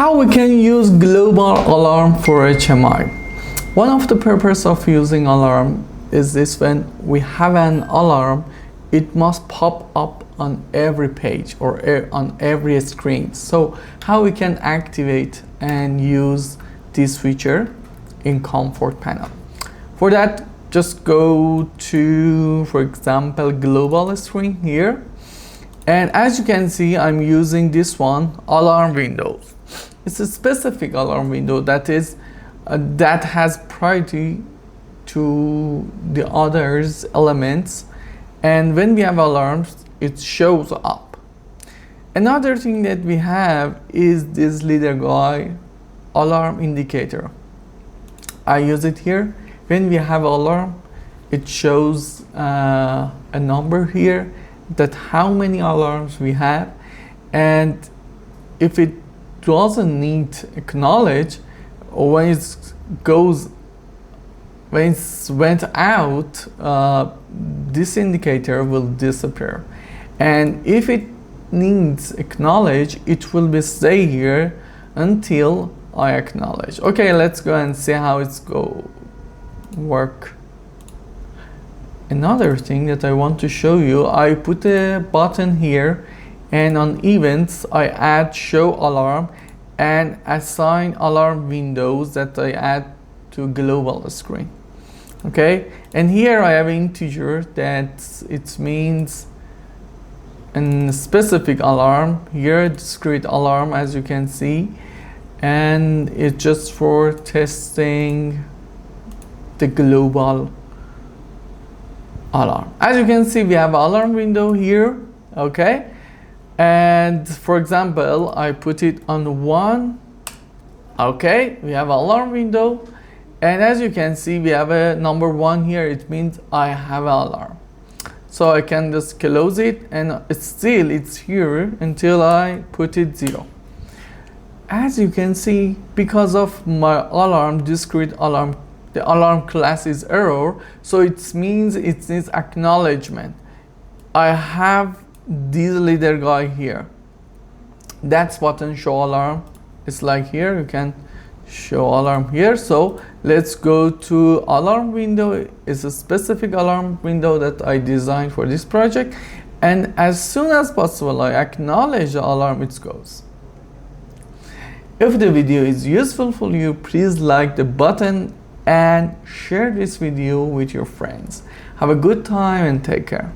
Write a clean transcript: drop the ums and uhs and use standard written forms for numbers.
How we can use global alarm for HMI? One of the purpose of using alarm is this: when we have an alarm, it must pop up on every page or on every screen. So how we can activate and use this feature in Comfort Panel? For that, just go to, for example, global screen here. And as you can see, I'm using this one, alarm windows. It's a specific alarm window that has priority to the others elements, and when we have alarms, it shows up. Another thing that we have is this leader guide alarm indicator. I use it here. When we have alarm, it shows a number here that how many alarms we have, and if it doesn't need acknowledge, or when it's went out, this indicator will disappear. And if it needs acknowledge, it will be stay here until I acknowledge. Okay, let's go and see how it's work. Another thing that I want to show you, I put a button here, and on events I add show alarm and assign alarm windows that I add to global screen. Okay, and here I have an integer that it means a specific alarm, here discrete alarm, as you can see, and it's just for testing the global alarm. As you can see, we have alarm window here. Okay, and for example, I put it on 1. Okay, we have alarm window, and as you can see, we have a number 1 here. It means I have an alarm, so I can just close it, and it's here until I put it 0. As you can see, because of my alarm, discrete alarm, the alarm class is error, so it means it needs acknowledgement. I have this leader guy here. That's button show alarm. It's like here, you can show alarm here. So let's go to alarm window. It's a specific alarm window that I designed for this project, and as soon as possible I acknowledge the alarm, it goes. If the video is useful for you, please like the button and share this video with your friends. Have a good time and take care.